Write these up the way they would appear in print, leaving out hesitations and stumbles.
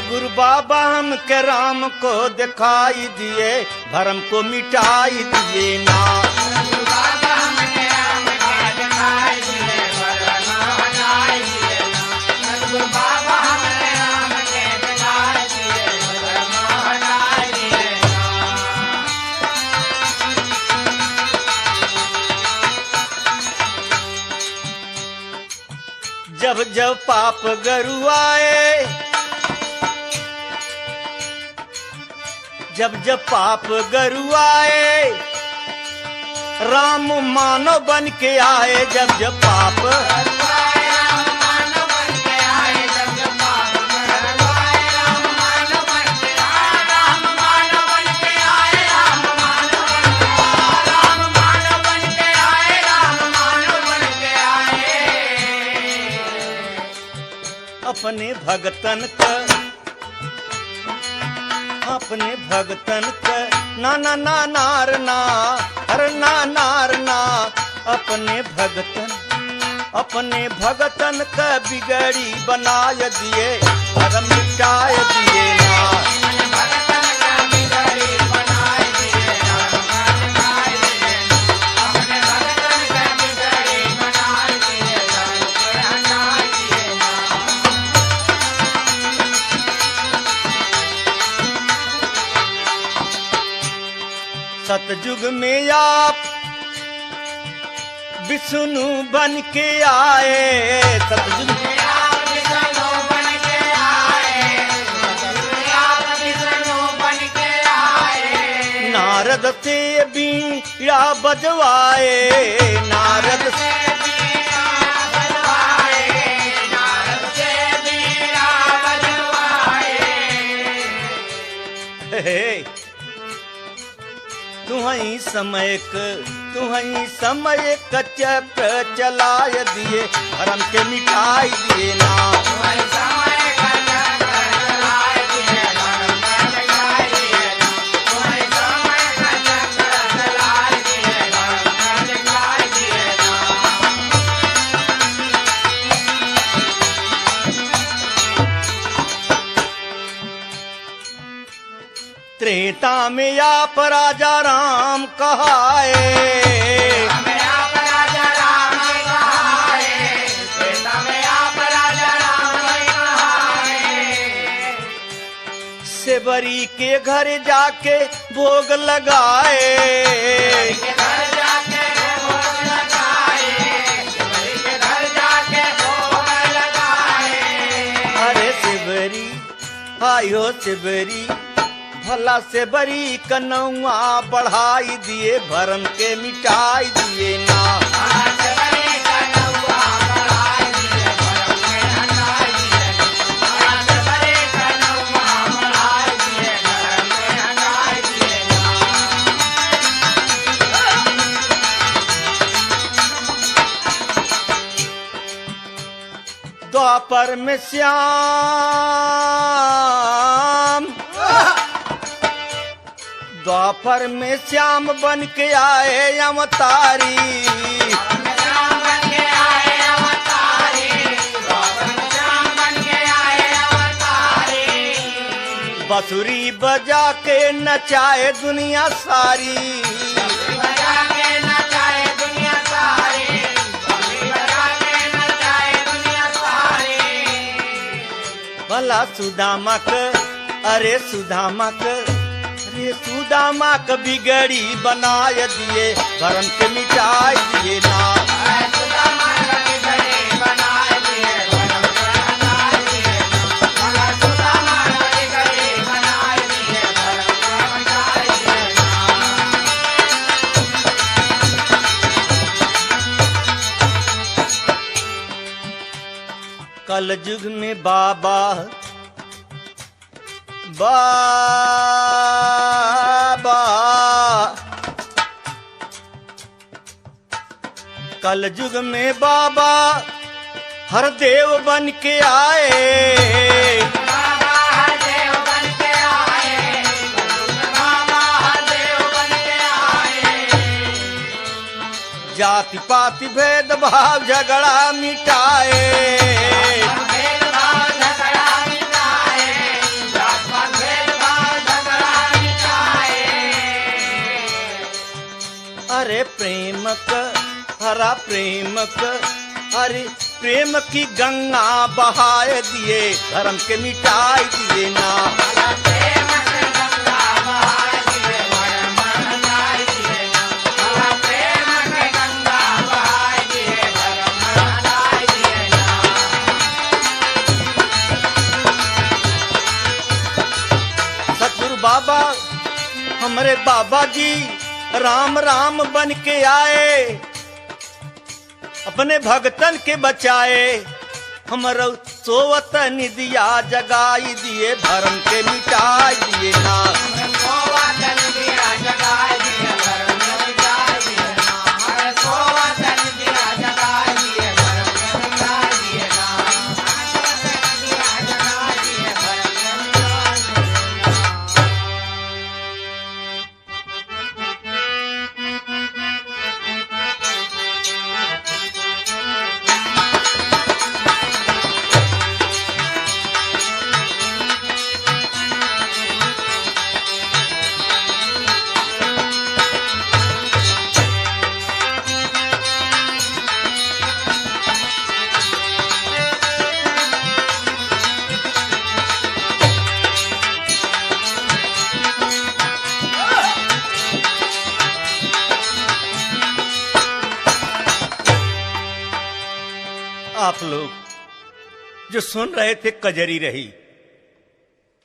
सतगुरु बाबा हमके राम को दिखाई दिए, भरम को मिटाई दिए ना। जब जब पाप गरु आए, जब जब पाप गरु आए, राम मानव बन के आए। जब जब पाप अपने भगतन का, अपने भगतन का ना ना ना नार ना, हर ना नार ना। अपने भगतन का बिगड़ी बनाय दिए, भरम मिटाय दिए ना। सतयुग में आप विष्णु बन के आए, सतयुग में आप विष्णु बन के आए, विष्णु बन के आए। नारद से बीड़ा बजवाए, नारद से बीड़ा बजवाए, नारद से बीड़ा बजवाए। तुम्हीं समय का चक्र चलाय दिए, भरम के मिटाई दिए ना। त्रेता में आप राजा राम कहाए, सेवरी के घर जाके भोग लगाए, अरे सेवरी आयो सेवरी, भला से बरी कनौआ बढ़ाई दिए, भरम के मिटाई दिए ना। द्वापर में श्याम, द्वापर में श्याम बन के आए अवतारी, बांसुरी बजा के नचाए दुनिया सारी, भला सुदामा के, अरे सुदामा के, अरे सुदामा के बिगड़ी बनाय दिए, भरम के मिटाई दिए ना। कल युग में बाबा कल युग में बाबा हर देव बन के आए, जाति पाति भेद भाव झगड़ा मिटाए, दिए प्रेम क हरा प्रेम क अरे प्रेम की गंगा बहाए दिए धर्म के मिटाई दिए ना। सतगुरु बाबा हमारे बाबा जी राम राम बन के आए, अपने भगतन के बचाए, हमारा सोवत निदिया जगाई दिए धर्म के मिटाई दिए ना। आप लोग जो सुन रहे थे कजरी रही,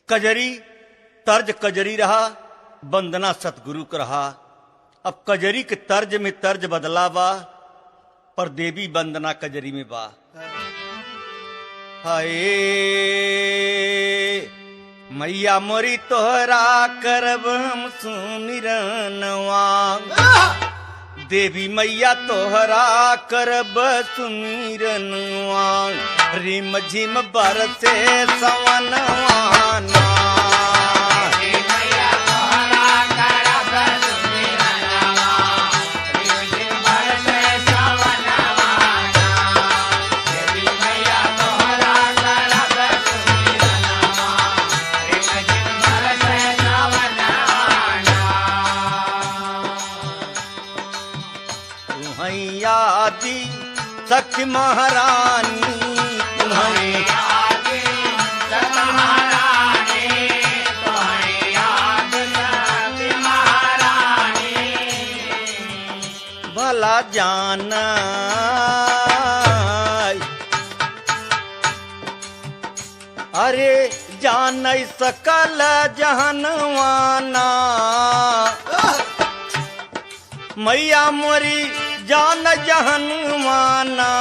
कजरी तर्ज कजरी रहा, वंदना सतगुरु का रहा। अब कजरी के तर्ज में तर्ज बदला बा, पर देवी वंदना कजरी में बा। हाय मैया मोरी तोहरा करब हम सुमिरनवा, देवी मैया तोहरा करब सुमिरनवा, रिम झिम बरसे सवनवाना। आदि सखी महारानी तुम्हारी भला जान, अरे जान सकल जहनवाना, मैया मोरी जान जहनवाना।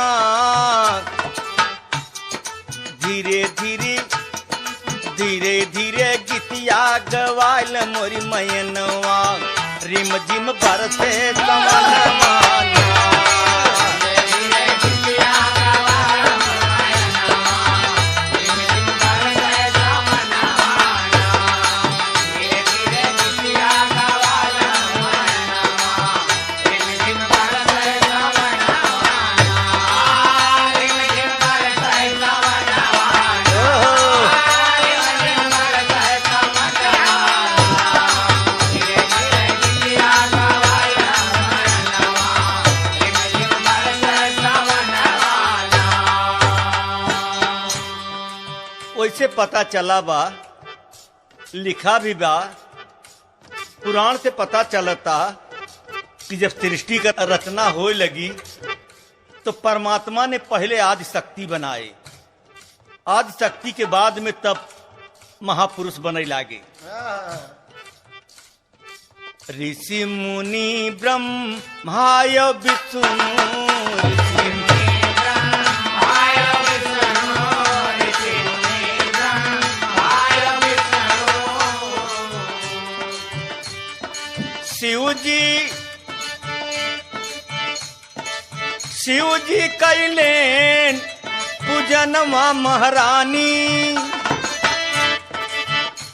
धीरे धीरे धीरे धीरे गीतिया गवाइल मोरी मैनवा, रिम झिम बरसे सवनवाना। वैसे पता चला बा, लिखा भी बा, पुराण से पता चलता कि जब सृष्टि का रचना होए लगी तो परमात्मा ने पहले आदि शक्ति बनाए, आदि शक्ति के बाद में तब महापुरुष बने लागे। ऋषि मुनि ब्रह्माय विष्णु, शिव जी कैलेन पूजनवा महारानी,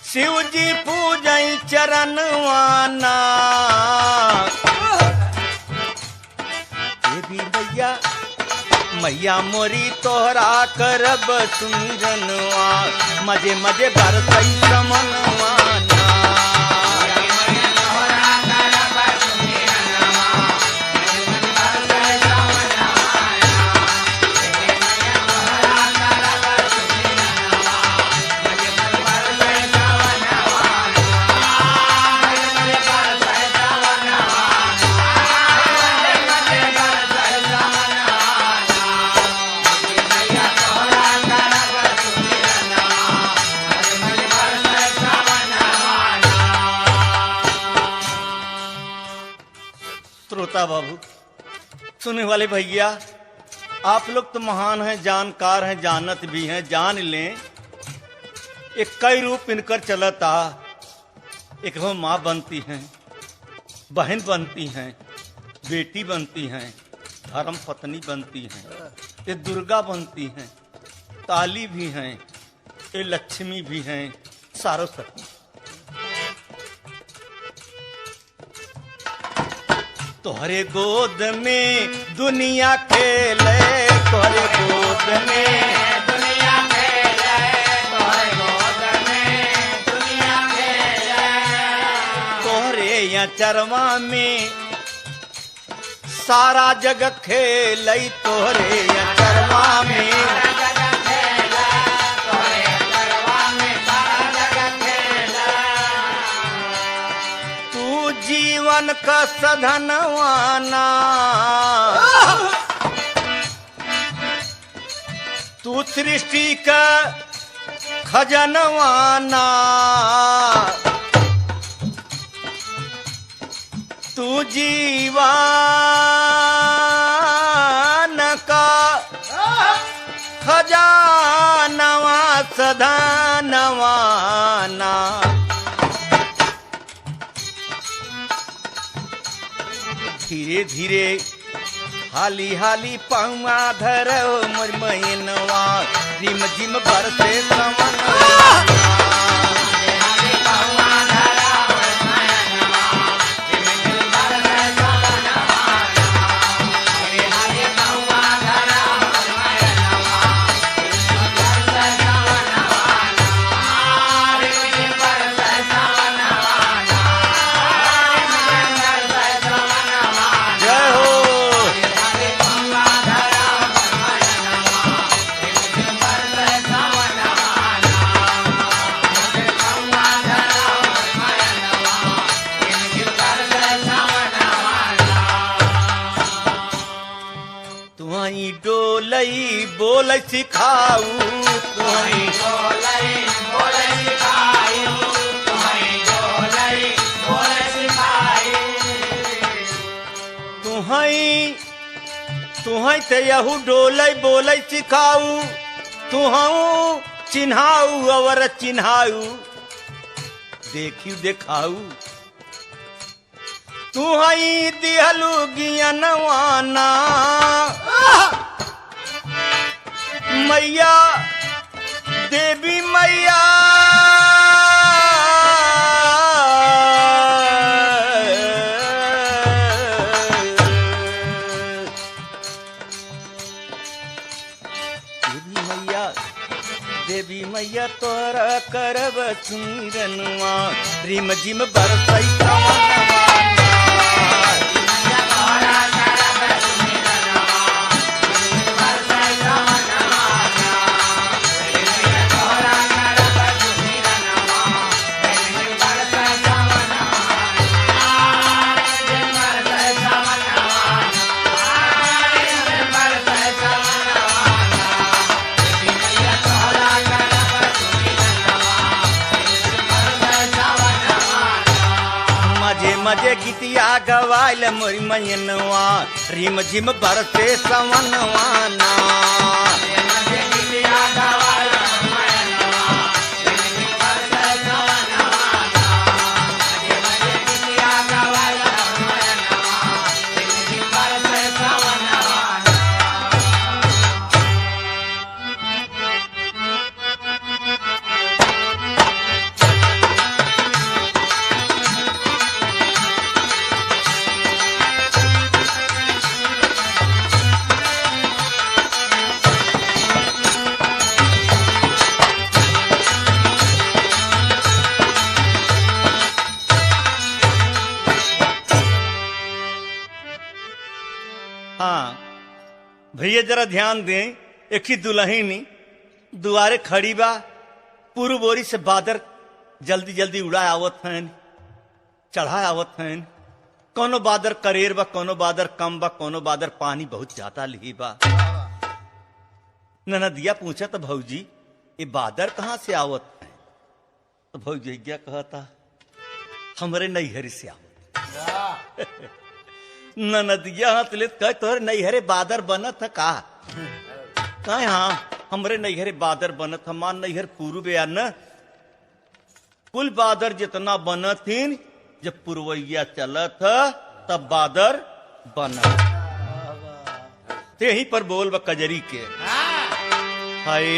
शिव जी पूजई चरणवाना। देवी मैया मैया मोरी तोहरा करब सुमिरनवा, मजे मजे बरसई समनवाना। श्रोता बाबू, सुनने वाले भैया, आप लोग तो महान हैं, जानकार हैं, जानत भी हैं, जान लें एक कई रूप इनकर चलता। एक वो माँ बनती हैं, बहन बनती हैं, बेटी बनती हैं, धर्म पत्नी बनती हैं, ये दुर्गा बनती हैं, काली भी हैं, ये लक्ष्मी भी हैं, सरस्वती। तोहरे गोद में दुनिया खेले, तोहरे गोद में दुनिया खेले, तोहरे गोद में दुनिया खेले, तोहरे या चरवा में सारा जग खेले, तोहरे या चरवा में जीवन का सधनवाना, तू सृष्टि का खजनवाना, तू जीवन का खजानवा सधनवाना। धीरे धीरे हाली हाली पाऊँ धरो मोर मैनवा, रिम झिम बरसे समनवा। डोलई बोल सिखाऊ, तुम्हारी डोलई बोल सिखाऊ, तुम्हारी डोलई बोल सिखाऊ, तुहई ते यहू डोलई बोल सिखाऊ, तुहू चिन्हाऊ और चिन्हाऊ, देखियो देखाऊ, तुहई दिहलू ज्ञानवाना। मैया देवी मैया देवी मैया तोरा करब सुमिरनवा, रिम झिम बरसई समनवा। मजे गीतिया गवाइल मोरी मैनवा, रिम झिम बरसे समनवाना। हाँ भैया जरा ध्यान दें, एक ही दुल्हनी दुआरे खड़ी बा, पूर्व बोरी से बादर जल्दी जल्दी उड़ा आवत हैं, चढ़ा आवत हैं। कोनो बादर करेर बा, कोनो बादर कम बा, कोनो बादर पानी बहुत ज्यादा ली बा। ननदिया पूछा तो भौजी ये बादर कहाँ से आवत है? तो भौजी क्या कहता, हमरे नैहर से आवत। ननदिया हाथ ले कह तोहरे नैहरे बादर बनत है का कहे हाँ हमरे नैहरे बादर बनत हमार नैहर पूर्व या न कुल बादर जितना बनथिन जब पुरवैया चलत तब बादर बनत ते यहीं पर बोल कजरी के हाय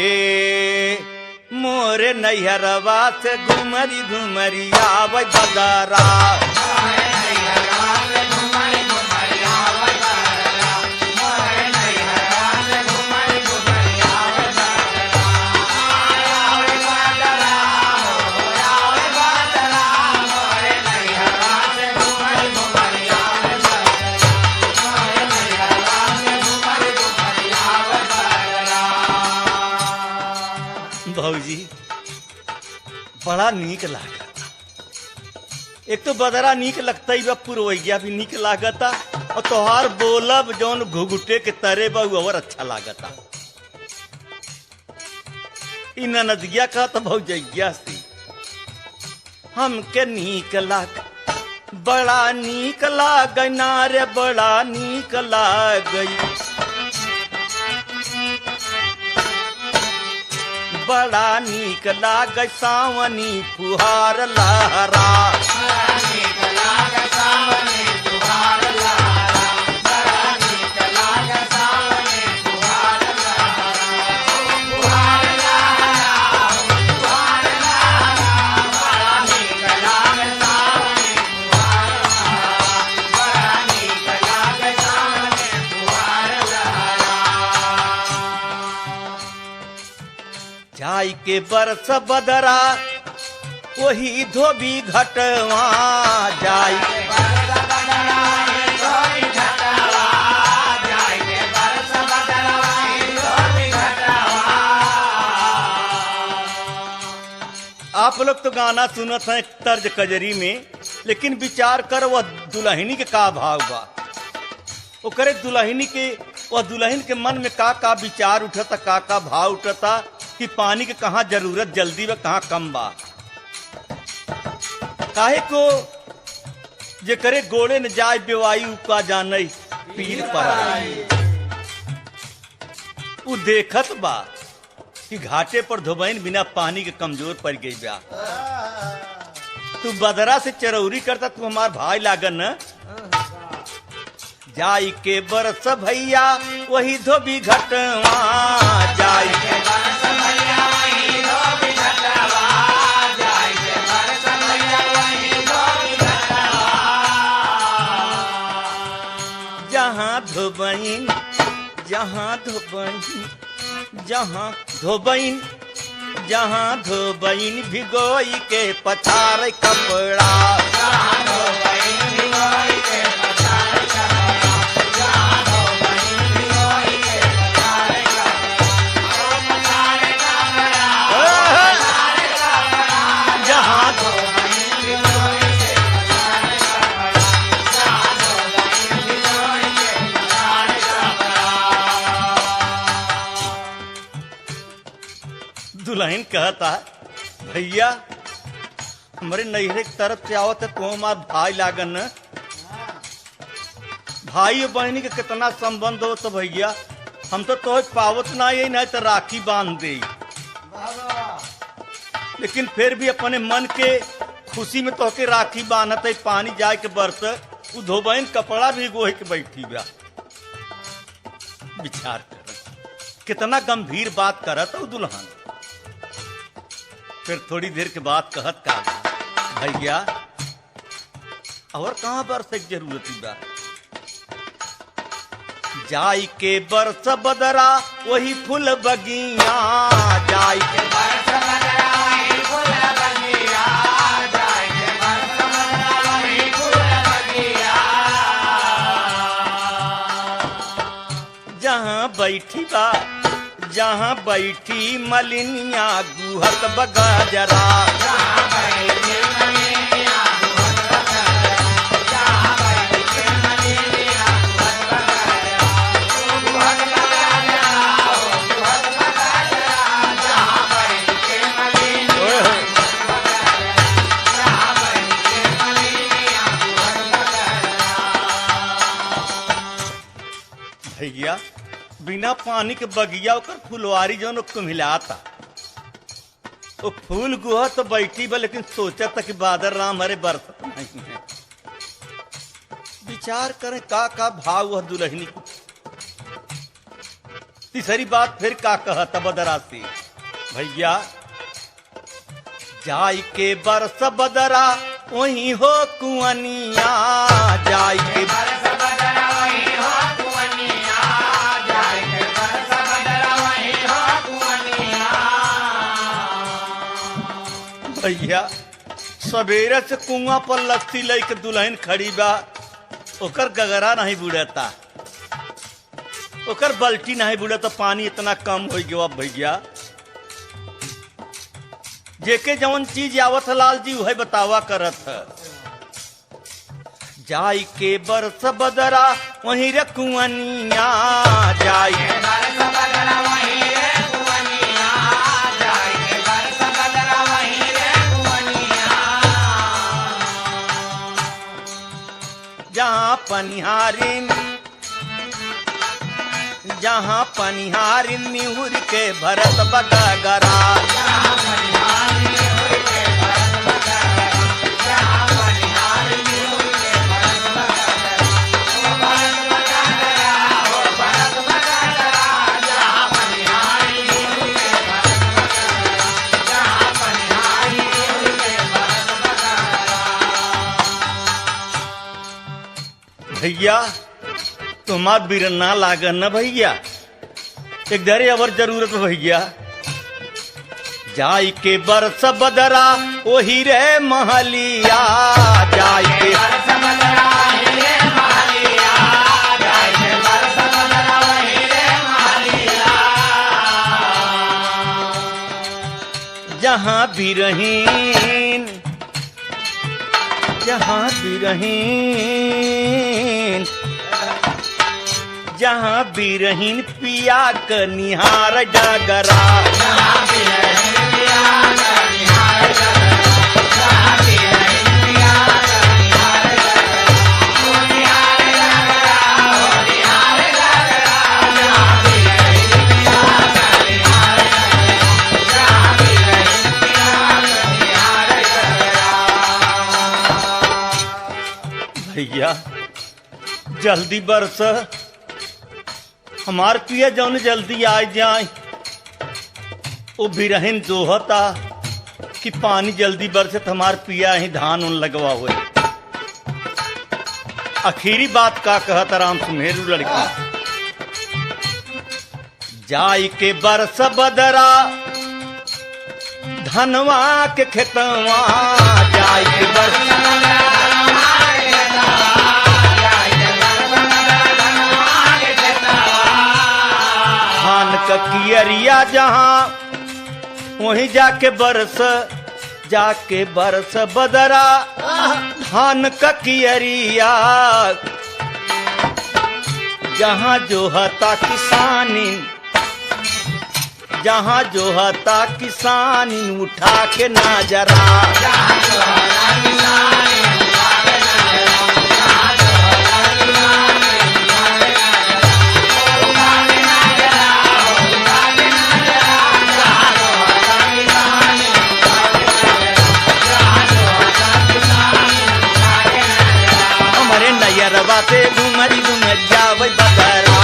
मोरे नैहरवा से घुमरी घुमरी आवे बदरा भौजी बड़ा नीक लागता एक तो बदरा नीक लगता ही पुरवैया भी नीक लागता और तोहार बोलब जौन घुघुटे के तरे बहु और अच्छा लागता इ ननदिया का तो भौजैया से हमके नीक लाग बड़ा नीक लाग नारे बड़ा नीक लाग बड़ा नीक लाग सावनी फुहार लहरा जाई के बरस बदरा वही धोबी घटवा जाई के बरस बदरा वही धोबी घटवा जाई के बरस बदरा वही धोबी घटवा। आप लोग तो गाना सुनत हैं तर्ज कजरी में लेकिन विचार कर वह दुल्हनी के का भाव बा वो करे दुल्हनी के वह दुल्हन के मन में का विचार उठता का भाव उठता कि पानी के कहाँ जरूरत जल्दी व कहाँ कम बा काहे को जे करे गोड़े न जाए बेवाई का जाने पीर पर उ देखत बा कि घाटे पर धोबैन बिना पानी के कमजोर पड़ गई बा तू बदरा से चरौरी करता तू हमार भाई लागन न जाई के बरस भैया वही धोबी घटवा जाई के बरस भैया वही धोबी घटवा जाई के बरस भैया वही धोबी घटवा। जहाँ धोबैन जहाँ धोबैन जहाँ धोबैन जहाँ धोबैन भिगोई के पछार कपड़ा जहाँ धोबैन भिगोई के दुल्हन कहता भैया हमारे नैहरे की तरफ से आवत है तो हमार भाई लागन भाई और बहनी के कितना संबंध हो तो भैया हम तो पावत ना यही नहीं तो राखी बांध दे लेकिन फिर भी अपने मन के खुशी में तो के राखी बांधत है पानी जाए के बरत उ धोबैन कपड़ा भी गोहे के बैठी बा विचार कर कितना गंभीर बात करत है दुल्हन। फिर थोड़ी देर के बाद कहत का भैया और कहाँ बरस की जरूरत बा जाई के बरस बदरा वही फूल बगिया जाई के बरस बदरा वही फूल बगिया जाई के बरस बदरा वही फूल बगिया। जहाँ बैठी बा जहाँ बैठी मलिनिया गुहत बगजरा जहाँ बैठी मलिनिया गुहत बगजरा जहाँ बैठी मलिनिया गुहत बगजरा गुहत बगजरा जहाँ बैठी मलिनिया जहाँ बैठी मलिनिया गुहत बगजरा। बिना पानी के बगिया ओकर फुलवारी जौन कुम्हिलाता। वो फूल गुहा तो बैठी बा, लेकिन सोचा था कि बादर राम हरे बरसत नहीं है। विचार करें का भाव वह दुल्हनी को। तीसरी बात फिर का कहता बदरा से, भैया जाई के बरस बदरा वही हो कुअनिया, जाई के बरस बदरा वही हो कुअनिया, जाई के बरस बदरा वही हो कुअनिया। भैया सवेरे से कुआं पर लस्सी लेके दुल्हन खड़ी बा, ओकर गगरा नहीं बुड़ता, ओकर बल्टी नहीं बुड़ता, पानी इतना कम हो गया। भैया जेके जवन चीज आवत लाल जी वही बतावा करत है। जाई के बरस बदरा वही रे कुअनिया, जाई के बरस बदरा वही रे कुअनिया, जाई के बरस बदरा वही रे कुअनिया। जहाँ पनिहारिन निहुर के भरत बगरा, भैया तुम्हार बिरना लागन न भैया, एक दरे अवर जरूरत भैया। जाई के बरस बदरा वही रे महलिया, जाई के बरस बदरा वही रे महलिया, जाई के बरस बदरा वही रे महलिया। जहाँ बिरहीन जहाँ बिरहीन पिया क निहार डगरा, भैया जल्दी बरस, हमार पिया जौन जल्दी आ जाए। वो बिरहन जोहता कि पानी जल्दी बरसे तो हमार पिया ही धान उन लगवा हुए। आखिरी बात का कहता राम सुमेरु लड़का, जाई के बरस बदरा धनवा के खेतवा, जाई के बरस धान का कियरिया जहाँ वहीं जाके बरस बदरा धान का कियरिया। जहाँ जो हता किसानी उठा के नाजरा, हमारे नैयरवा से घुमरी घुमर जावे बदरा।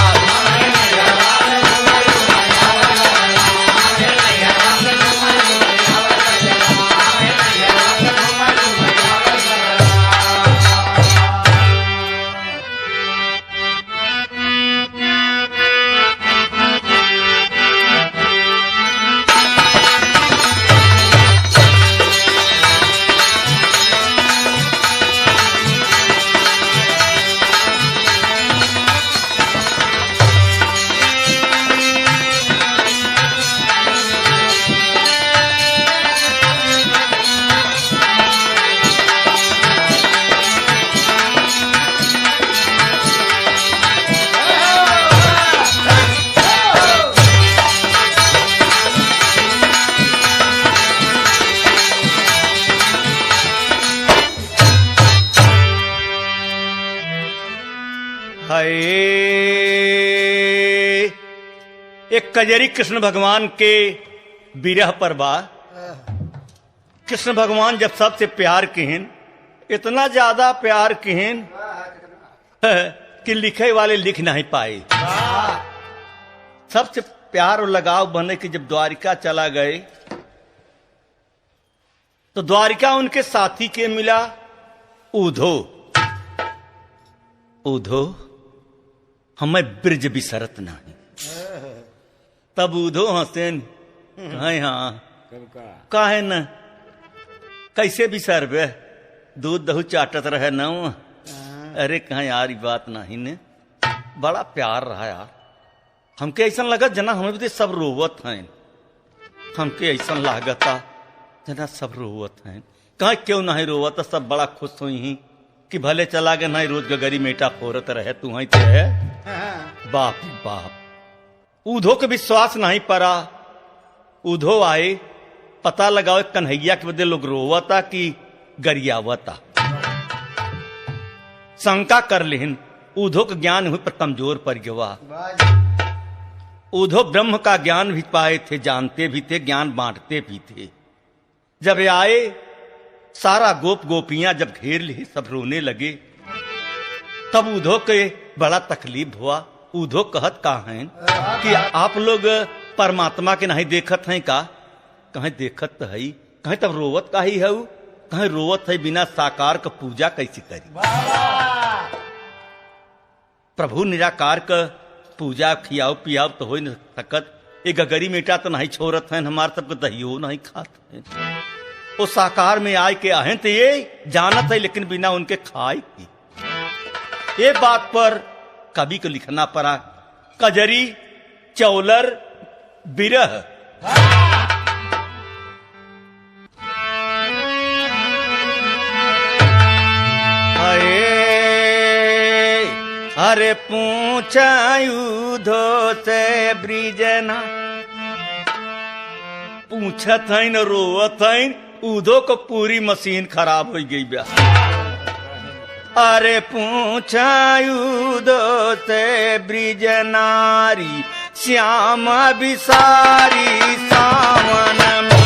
एक कजरी कृष्ण भगवान के विरह पर बा। कृष्ण भगवान जब सबसे प्यार किहन, इतना ज्यादा प्यार किहन कि लिखे वाले लिख नहीं पाए। सबसे प्यार और लगाव बने कि जब द्वारिका चला गए तो द्वारिका उनके साथी के मिला उधो। उधो हमें ब्रिज बिसरत नहीं। तब उधो हंसेन कहे हाँ काहे न कैसे बिसरबे, दूध दहू चाटत रहे न। अरे कहा यार ये बात नहीं ने, बड़ा प्यार रहा यार। हमके ऐसा लगत जना हमें भी सब रोवत हैं। हमके ऐसा लागता जना सब रोवत हैं। कहा क्यों नहीं रोवत, सब बड़ा खुश हुई ही कि भले चला गए नहीं, रोज गगरी मेटा फोरत रहे तू ही थे। बाप रे बाप, उधो के विश्वास नहीं पड़ा। उधो आए, पता लगाओ कन्हैया के बदले लोग रोवता कि गरियावता। शंका कर लेन, उधो का ज्ञान हुई पर कमजोर पड़ गया। उधो ब्रह्म का ज्ञान भी पाए थे, जानते भी थे, ज्ञान बांटते भी थे। जब आए सारा गोप गोपियां जब घेर ली, सब रोने लगे। तब उधो के बड़ा तकलीफ हुआ। उधो कहत का हैं कि आप लोग परमात्मा के नहीं देखत हैं का? कहीं देखत तो है, कहीं तब रोवत का ही है। कहीं रोवत है बिना साकार का पूजा कैसे करी? प्रभु निराकार का पूजा खियाओ पियाओ तो हो न सकत। एक गगरी मेटा तो नहीं छोड़त है, हमारे सबको दहियो नहीं खाते हैं। वो साकार में आए के आहें तो ये जानत है, लेकिन बिना उनके खाए की। ये बात पर कवि को लिखना पड़ा कजरी चौलर बिरह। अरे पूछा उधो से ब्रिजना, पूछत है न रोवत है। उधो को पूरी मशीन खराब हो गई बा। अरे पूछा उधो से ब्रिज नारी, श्याम बिसारी सावन में।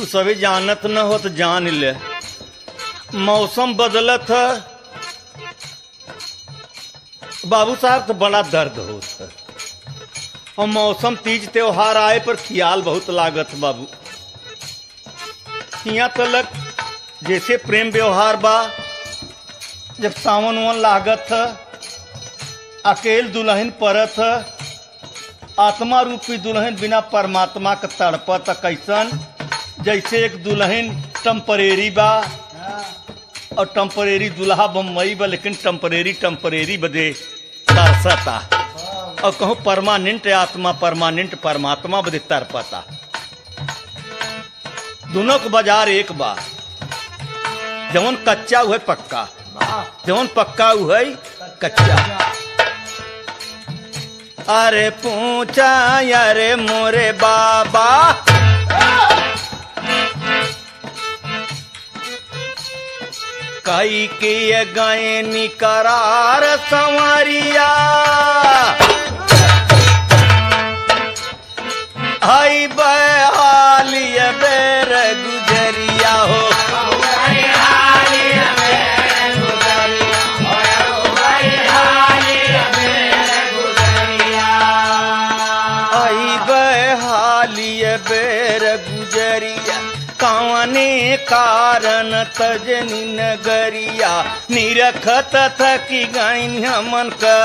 सभी जानत न हो तो जान ले, मौसम बदलत है बाबू साहब तो बड़ा दर्द होता। और मौसम तीज त्योहार आए पर ख्याल बहुत लागत बाबू। यहाँ तलक जैसे प्रेम व्यवहार बा, जब सावन वन लागत है, अकेल दुल्हन परत है, आत्मा रूपी दुल्हन बिना परमात्मा का तड़पत कैसन। जैसे एक दुल्हन टेम्परेरी बा और टेम्परेरी दुल्हा बम्बई बा, लेकिन टेम्परेरी बदे तरसता। और कहूँ परमानेंट आत्मा परमानेंट परमात्मा बदे तरपता। दोनों को बाजार एक बा। जवन कच्चा हुए पक्का, जवन पक्का हुए कच्चा। अरे पूछा अरे मोरे बाबा, कई के गए निकरार संवरिया, आई बहालिय बेर गुजरिया हो। आई बहालिय बेर गुजरिया, कवने कारण तजनी नगरिया, निरखत थकी गईन हमन का।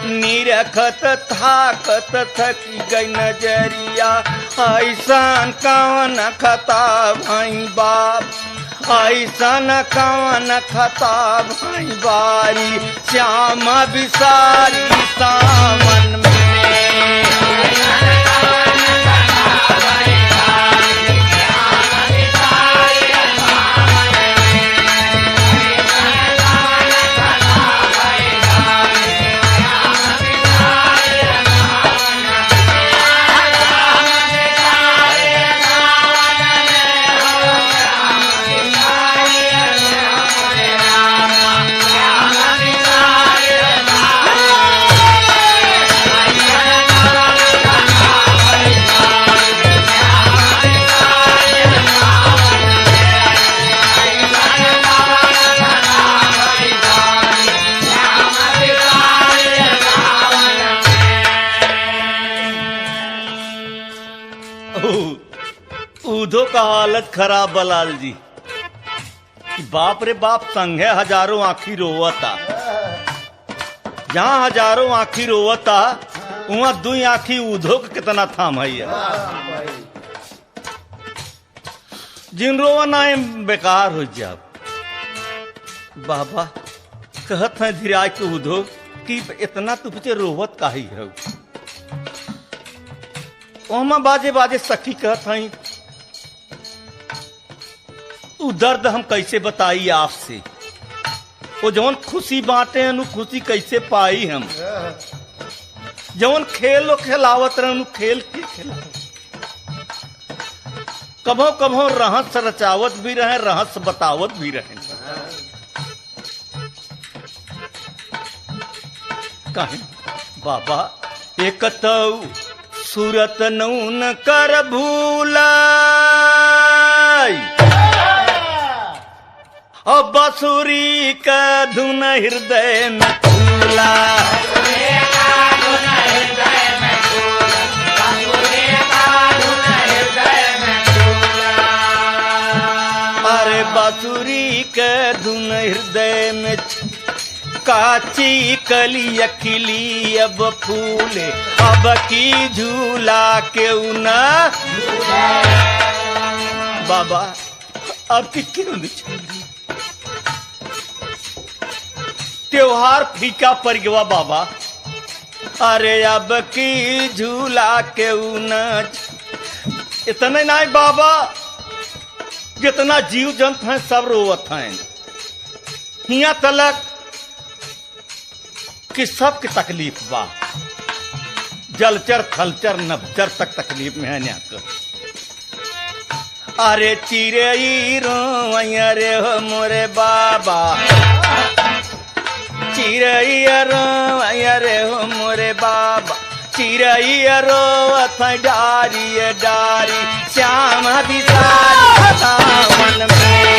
निरखत थाकत थकी गई नजरिया, ऐसन कवन खता भाई बाप, ऐसन कवन खता भाई बारी, श्याम बिसारी सावन में। उधो का हालत खराब बलाल जी। बाप रे बाप, संगे हजारों आंखी रोवता। जहां हजारों आंखी रोवता वहां दुई आंखी उधो के कितना थाम है। जिन रोवा ना बेकार हो जाओ। बाबा कहत है धीरा के उधो कि इतना तू पीछे रोवत काहे है। ओमा बाजे बाजे सखी कहत है उ दर्द हम कैसे बताई आपसे। वो जौन खुशी बांटे अनु खुशी कैसे पाई हम। जौन खेलो खिलावत रहनु खेल के खिलावत। कभो कभो रहस रचावत भी रहे, रहस बतावत भी रहे। कहीं बाबा एक तो सूरत नौन कर भूला और बांसुरी का धुन हृदय में फूला। अरे बांसुरी का धुन हृदय में काची कली अखिली अब फूले अब की झूला क्यों ना। बाबा अब की क्यों नहीं। त्योहार फीका पड़ गया बाबा। अरे अब की झूला क्यों न। इतने नहीं बाबा, जितना जीव जंत हैं सब रोवत हैं। हिया तलक कि सबकी तकलीफ बा। जलचर थलचर नभचर तक तकलीफ में है। अरे चिड़ई रोवैया रे हो मोरे बाबा। चिड़ैया रोवैया रे हो मोरे बाबा। चिड़ैया रोवत डारी डारी श्याम बिसारी सावन में।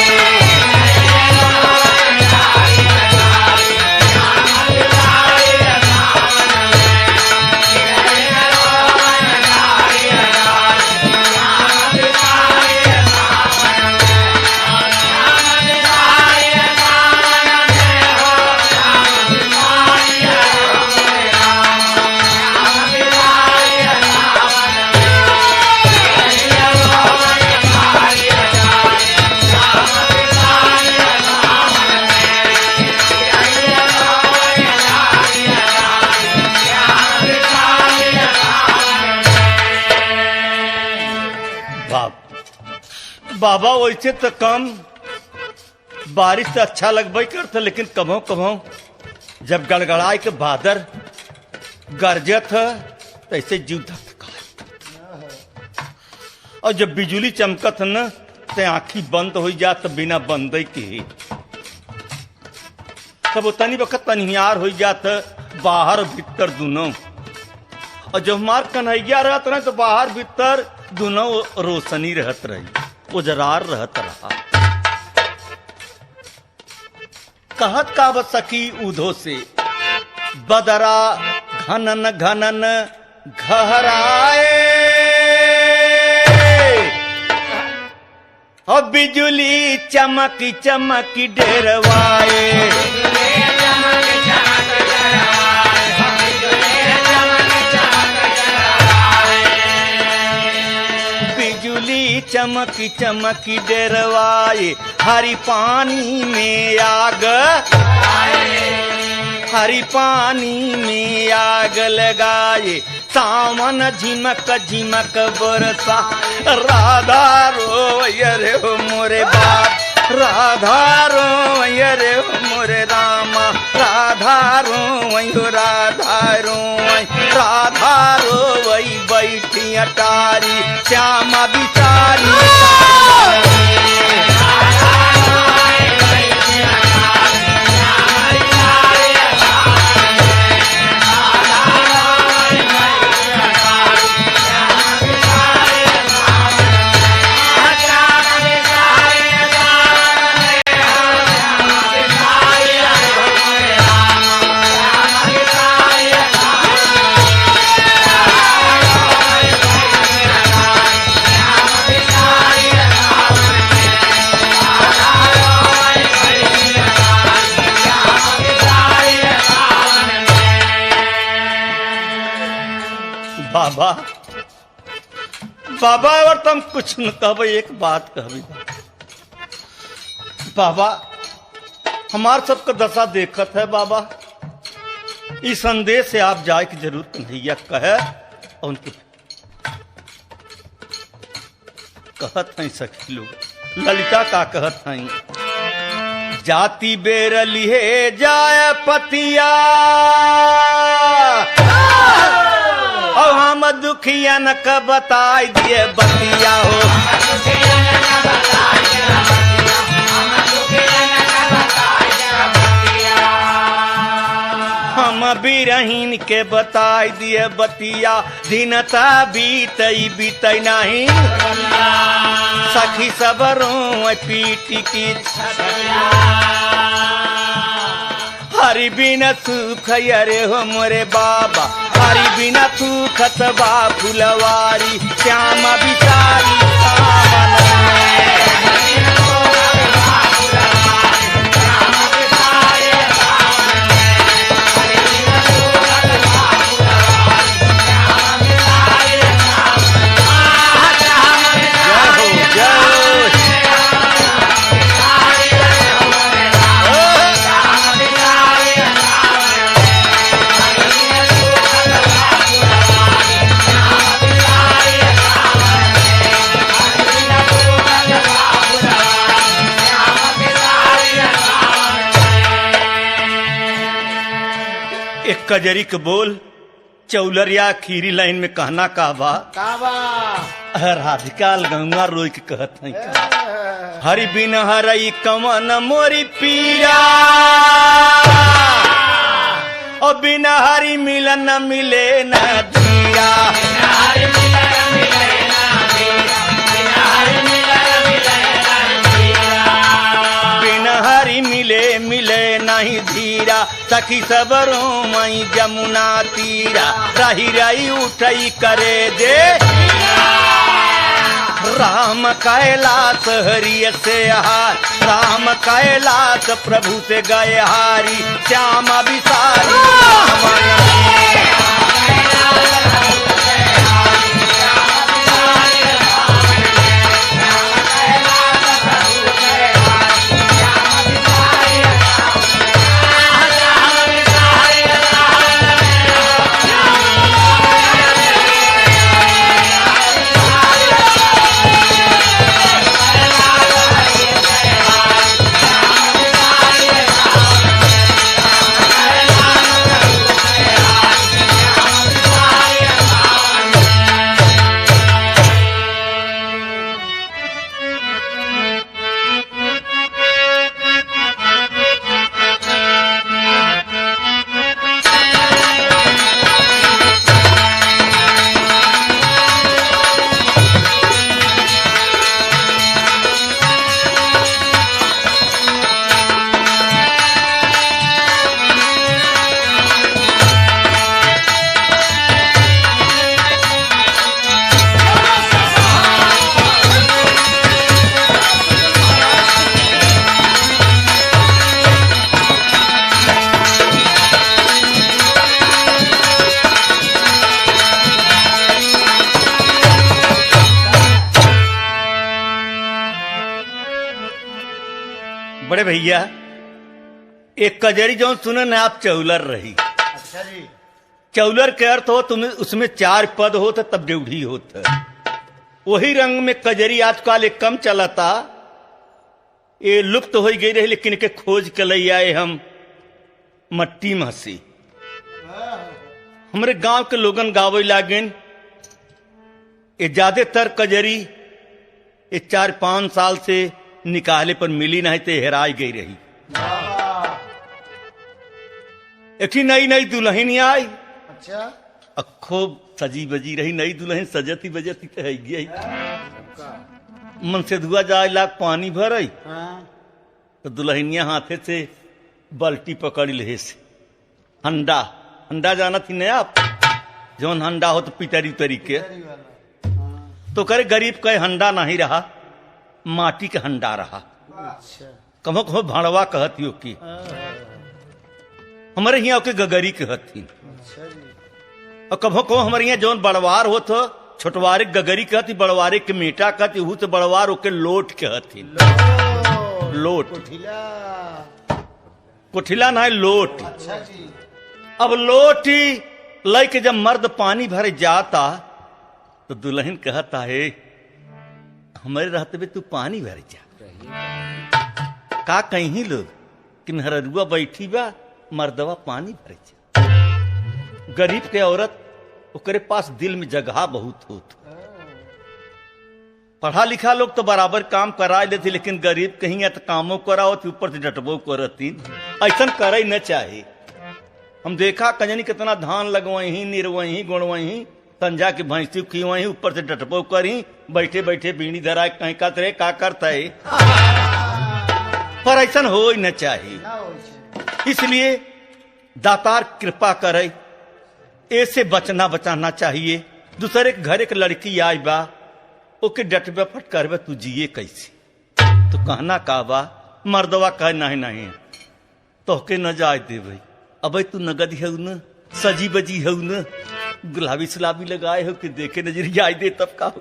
बाबा वैसे तो कम बारिश से अच्छा लगबे करता, लेकिन कभो कभो जब गड़गड़ाए के बादर गरजत है तो ऐसे जीव धक। और जब बिजली चमकत न तो आंखी बंद हो जात बिना बंद के ही। तब तनी वक्त तनिहार हो जात बाहर भीतर दोनों। और जब हमार कन्हैया रहत रहे तो बाहर भीतर दोनों रोशनी रहत रही, उजरार रहत रहा। कहत का सखी उधो से बदरा घनन घनन घहराए और बिजुली चमकी चमकी डेरवाए। बिजुली चमकी चमकी डेरवाए हरी पानी में आग। हरी पानी में आग लगाए सावन झिमक झिमक बरसा। राधा रोवैया रे हो मोरे बाप। राधा रोवैया रे हो मोरे रामा। राधा रोवैया राधा रोवै। राधा रोवै बैठी अटारी श्यामा बिचारी। बाबा बाबा और तुम कुछ न कहब, एक बात कहबी बाबा, हमार सबका दशा देखत है बाबा, इस संदेश से आप जाए की जरूरत नहीं कहे। और उनके कहत हैं सखी लोग, ललिता का कहत हैं, जाति बेर लिए जाए पतिया और हम दुखियन का बताई दिए बतिया हो। हम बिरहीन के बताई दिए बतिया, दिनता बीतई बीतई नहीं सखी सबरों पीटी की हरि बिना सुख अरे हो मोरे बाबा, हरि बिना सुख तबा फुलवारी श्याम बिसारी सावन कजरी के बोल चौलरिया खीरी लाइन में कहना काबा राधिका गंगा रोई के कहत है, हरि बिन हरई कमन मोरी पीरा और बिन हरि मिलन न मिले न धीरा। मिले मिले नहीं धीरा सखी सबरों मई जमुना तीरा, रही रही उठई करे दे राम कैलाश हरिय से हार, राम कैलाश प्रभु से गए हारी श्याम बिसारी बड़े भैया एक कजरी जो सुनन आप चौलर रही। अच्छा जी। चौलर के अर्थ हो तुम्हें उसमें 4 पद हो तो तब ड्यूढ़ी होता, वही रंग में कजरी आजकल एक कम चलाता, ये लुप्त हो गई रही, लेकिन के खोज के लिए आए हम मट्टी महसी। हमारे गांव के लोगन गावे लागेन, ये ज्यादातर कजरी ये 4-5 साल से निकाले पर मिली नहीं तो हेराई गई रही। एक ही नई नई दुल्हन आई, अच्छा खूब सजी बजी रही, नई दुल्हन सजती बजती तो है गई, मन से धुआ जाए लाग पानी भर तो दुल्हनिया हाथे से बाल्टी पकड़ ले से हंडा हंडा जाना थी ना आप, जौन हंडा हो तो पितरी उतरी के तो करे गरीब का हंडा नहीं रहा, माटी के हंडा रहा। अच्छा कहो कहो भाड़वा कहती हो कि हमारे यहाँ के गगरी कहती। अच्छा जी। और कभो कभो हमारे यहाँ जौन बड़वार होत हो छोटवारे गगरी कहती बड़वारे के मीटा कहती हूँ तो बड़वार ओके लोट कहती लोट कोठिला। कोठिला ना है लोट। अच्छा जी। अब लोटी लई के जब मर्द पानी भरे जाता तो दुल्हन कहता है हमारे रहते हुए तू पानी भरे जा। का कहीं लोग कि मेहरुआ बैठी बा मर्दवा पानी भरे जा। गरीब के औरत ओकरे पास दिल में जगह बहुत होत। पढ़ा लिखा लोग तो बराबर काम करा लेते लेकिन गरीब कहीं तो कामों कराओ ऊपर से डटबो करती। ऐसा करे न चाहे। हम देखा कजनी कितना धान लगवही निरवही गुणवही संजा की भैंसी खीवही ऊपर से डटबो करी बैठे बैठे बीड़ी धराए कहीं का तरे का करता है। पर ऐसा हो न चाहे। ना हो छे। इसलिए दातार कृपा करे ऐसे बचना बचाना चाहिए। दूसरे के घर एक लड़की आई बा ओके डटबे फट करबे तू जिए कैसे तो कहना का बा मर्दवा कहे नहीं नहीं तोहके न जाए दे भाई अब तू नगद है न सजी बजी है न गुलाबी सलाबी लगाए हो कि देखे नजरिया आई दे तब का हो।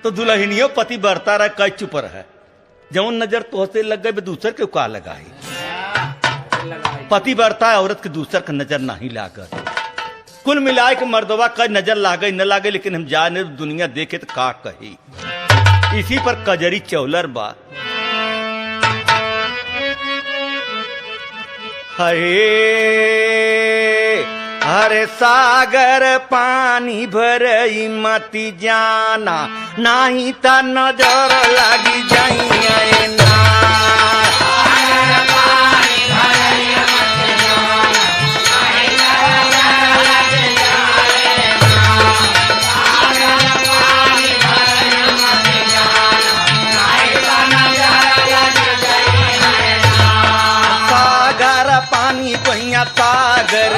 तो दुल्हनियों पति बरता रहा कई चुप रहा जवन नजर तोहसे लग गए दूसर के का लगाई। पति बढ़ता है औरत के दूसर का नजर नहीं लागत। कुल मिलाए के मर्दवा का नजर लागे न लागे लेकिन हम जाने दुनिया देखे तो का कही। इसी पर कजरी चौलर बा। हरे सागर पानी भरई मती जाना नाही ता नजर लागी जाई ना। सागर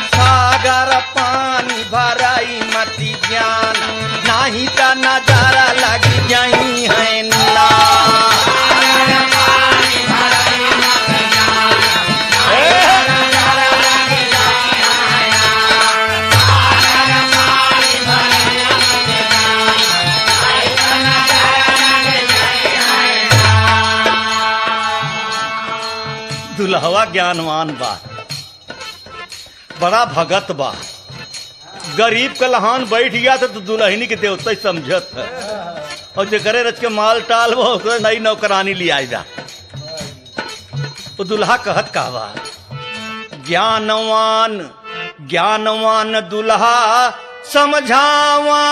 सागर पानी भराई मती ज्ञान नाही का नजारा लगी जाई है ना। दुल्हवा ज्ञानवान बा बड़ा भगत बा। गरीब का लहान बैठ गया तो दुल्हनी के देवता ही समझत है और जो करे रच के माल टाल वो नई नौकरानी ले आएगा। तो दुल्हा कहत का बा ज्ञानवान ज्ञानवान दुल्हा समझावा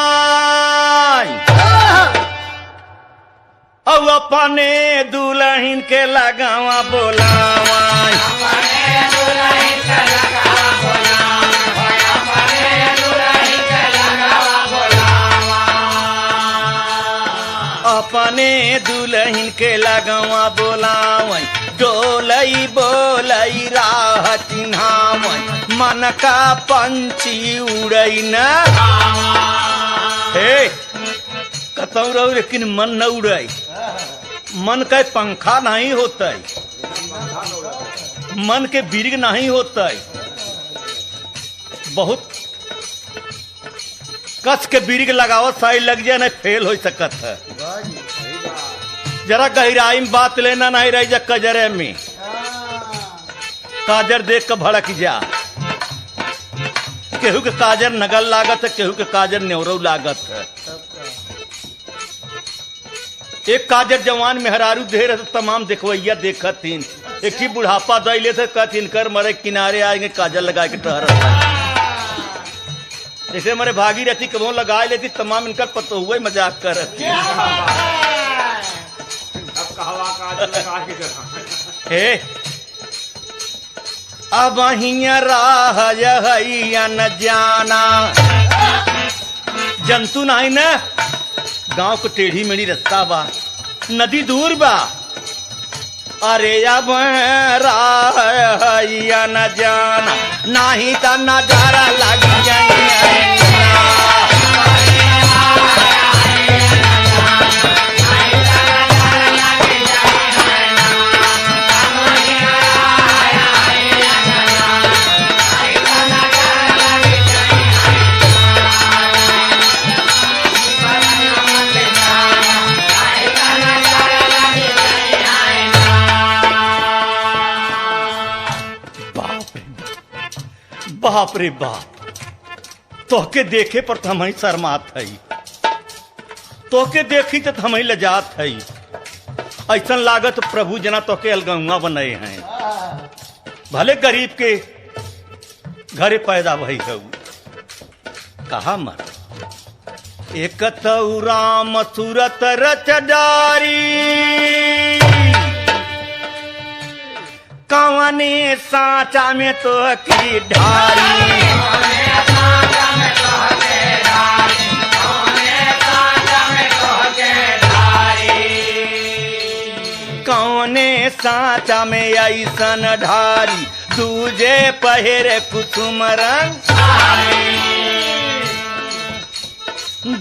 अब अपने दुल्हन के लगावा बोलावा। अपने दुल्हन के लगावा बोलावा डोलई बोलई राह चिन्हावा मन का पंछी उड़ई न। कतौ रहो लेकिन मन न उड़ाई। मन का पंखा नहीं होता है मन के बिरग नहीं होता है। बहुत कस के बिरग लगावत साई लग जाए नहीं फेल हो सकत है। जरा गहराई में बात लेना नहीं रही जा कजरे में काजर देख कर भड़क जा। केहू के काजर नगल लागत है केहू के काजर नेवरऊ लागत है। एक काजर जवान मेहरारू देर तमाम देखवैया देखत थीन एक ही बुढ़ापा दैले थे कहथिन कर मरे किनारे आएंगे काजल लगा के टहर जैसे मरे भागी रहती कबो लगाए लेती तमाम इनका पतो हुए मजाक कर हे अब राह न जाना जंतु नहीं न गांव को टेढ़ी मेढ़ी रास्ता बा नदी दूर बा। अरे अब राह न जाना नाही ता नजारा लग जाए। बाप रे बाप, तोहके देखे पर तो हम ही शर्मात हई, तोहके देखी तो हम ही लजात हई। ऐसा लागत प्रभु जना तोहके अलगुआ बनाए हैं। भले गरीब के घरे पैदा भई हऊ, कहा मर एक तऊ राम सूरत रच डारी, कवने साचा में तो की ढारी। कौने साचा में ऐसन ढारी, दूजे पहिरे कुसुम रंग,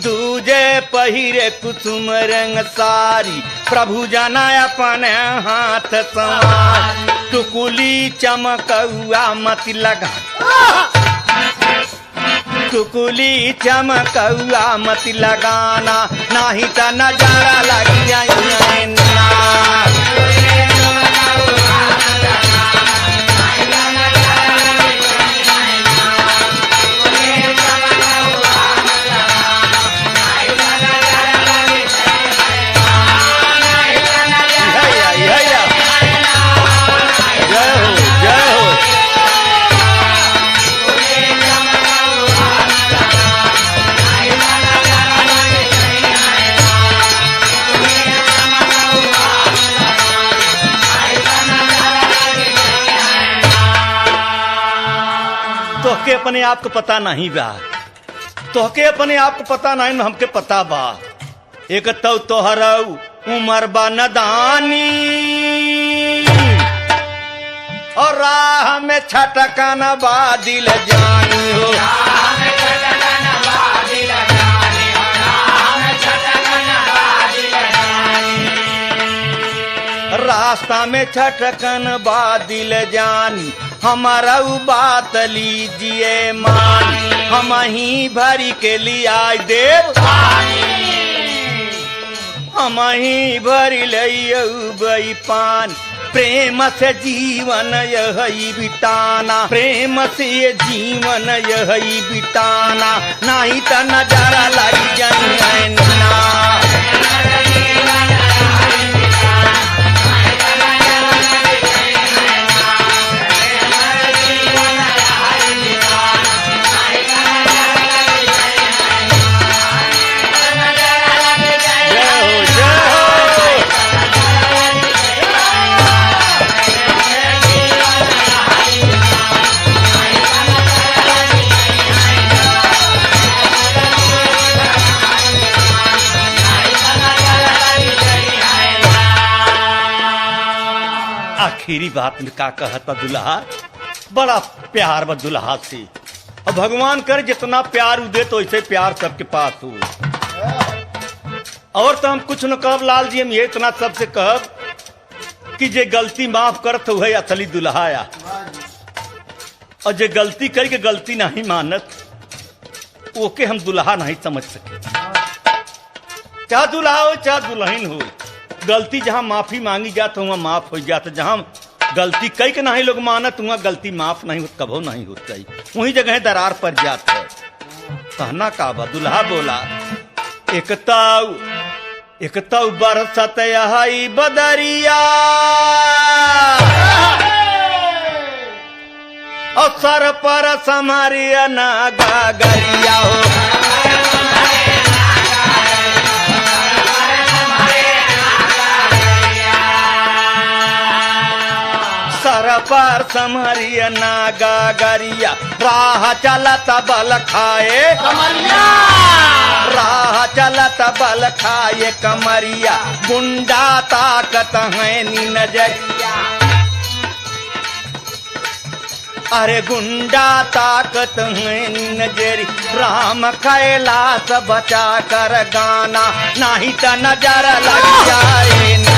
दूजे पहिरे कुसुम रंग सारी। प्रभु जना अपन हाथ संवार, टुकुली चमकौआ मत लगा, टुकुली चमकौआ मत लगाना, नहीं तो नजारा लग जाए ना। तोहके अपने आप को पता नहीं बा, तोहके अपने आप को पता नहीं, हमके पता बा। एक तो तोहरऊ उमर बा नदानी, और राह में छटकन बा दिल जानी हो। रास्ता में छटकन बा दिल जानी, हमारा बात लीजिए मान, हम ही भरी के लिया देव, हम ही भरी लई पान। प्रेम से जीवन यही बिताना, प्रेम से जीवन यही बिताना, नहीं तो नजारा लग जाए ना। आखिरी बात में का कहता दुल्हा, बड़ा प्यार बा दुल्हा से, और भगवान कर जितना प्यार दे तो ऐसे प्यार सबके पास हो। और तो हम कुछ न कहब लाल जी, हम ये इतना सबसे कहब कि जे गलती माफ करत वही असली दुल्हाया, और जे गलती करके गलती नहीं मानत ओके हम दुल्हा नहीं समझ सके। चाहे दुल्हा हो चाहे दुल्हन हो, गलती जहां माफी मांगी जात वहां माफ हो जात, जहां गलती कई के नहीं लोग मानत वहां गलती माफ नहीं होत, कभो नहीं होत, वही जगह दरार पर जात है। कहना का बा दुल्हा बोला, एकताऊ बरसत यही बदरिया, और सर पर समरिया ना गागरिया हो। सर पर समरिया ना गागरिया, राह चलत बल खाए कमरिया, राह चलत बल खाए कमरिया, गुंडा ताकत है नी नजरिया। अरे गुंडा ताकत है नी नजरी, राम कैलाश बचा कर गाना, नहीं तो नजर लग जाए ना।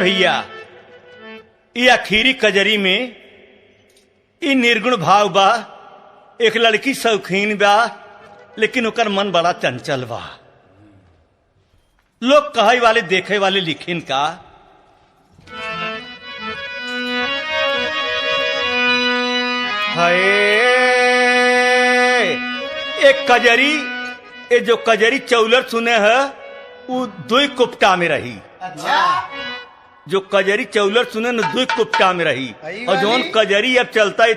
भैया ये आखिरी कजरी में ये निर्गुण भाव बा। एक लड़की शौकीन बा लेकिन ओकर मन बड़ा चंचल बा। लोग कहे वाले देखे वाले लिखिन का हाय एक कजरी ये जो कजरी चौलर सुने है वो दुई कुप्टा में रही। अच्छा जो कजरी चौलर सुने न दुई कुप्टा में रही सही और जोन वाली। कजरी अब चलता है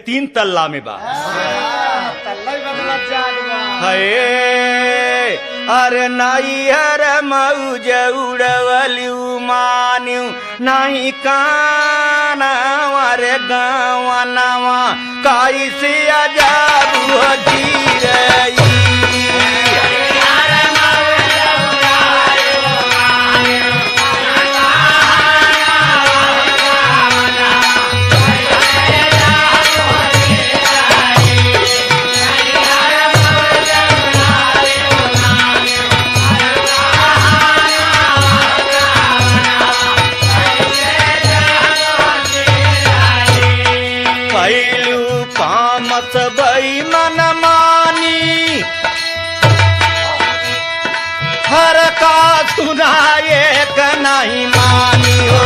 तीन तल्ला में बा। तल्ला ही बदलत जात बा। हाय अरे नाई हर मौज उड़वली मान्यू नाई काना अरे गवनवा कैसे अजाबू जीरई। सबई मन मानी हर का सुनाए क नहीं मानी हो।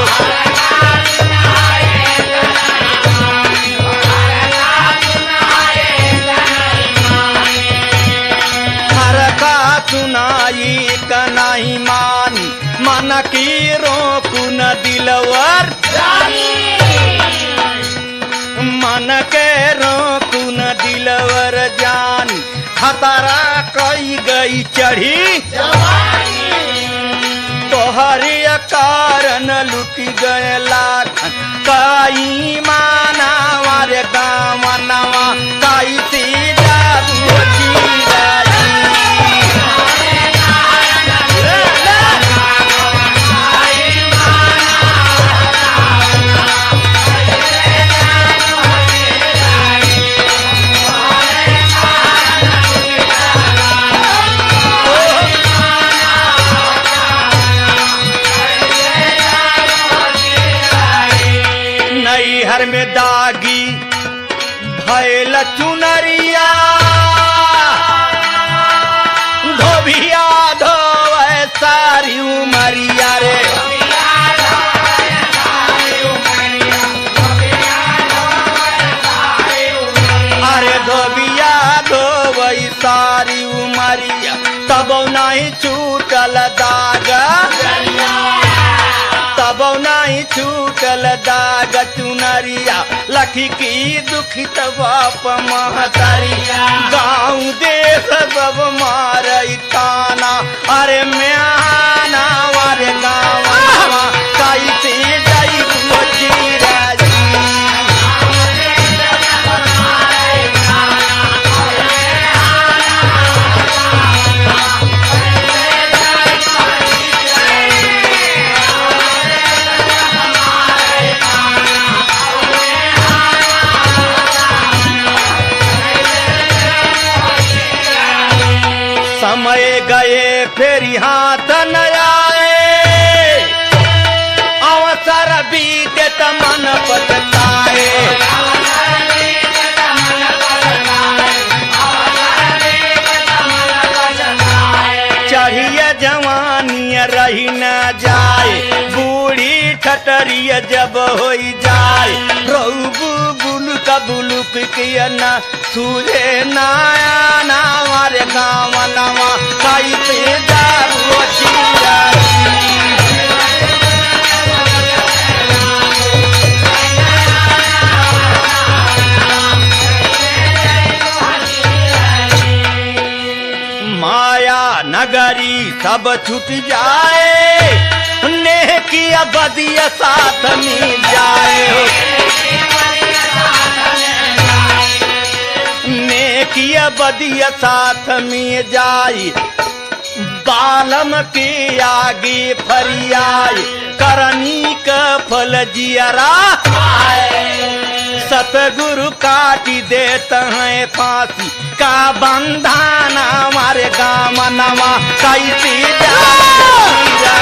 हर का सुनाई क नहीं मानी मन की रोकू न दिलवर मन के रोकू न दिलवर जानी खतरा कई गई चढ़ी तोहरी कारण लुटी गए लाखन कई माना वारे गावनवा कई सी जादू जीराई। नैहर में दागी भैल चुनरिया धोबिया धोवे सारी उमरिया रे। अरे धोबिया धोवई सारी उमरिया तब नहीं छूटल दाग तब नहीं छूटल दाग चुनरिया लखी की दुखित बाप महतरिया गाँव देश सब मारई ताना अरे म्याना वारे गाँव कैसे जाई जीराजी। समय गए फिर हाथ न आए अवसर बीते त मन पछताए। चढ़िया जवानी रही न जाए बूढ़ी ठटरिया जब हो जाए रऊ बुल का बुलुक किया न सूझे नाया ना हमारे गाँव नवा कैसे जाबू जीराई। माया नगरी सब छूट जाए नेकिया बदिया साथ में जाए। नेकिया बदिया साथ में जाई बालम के आगे फरियाई करनी का फल जियरा सतगुरु काटी देता है फांसी का बंधाना हमारे गाँव नवा कैसे जा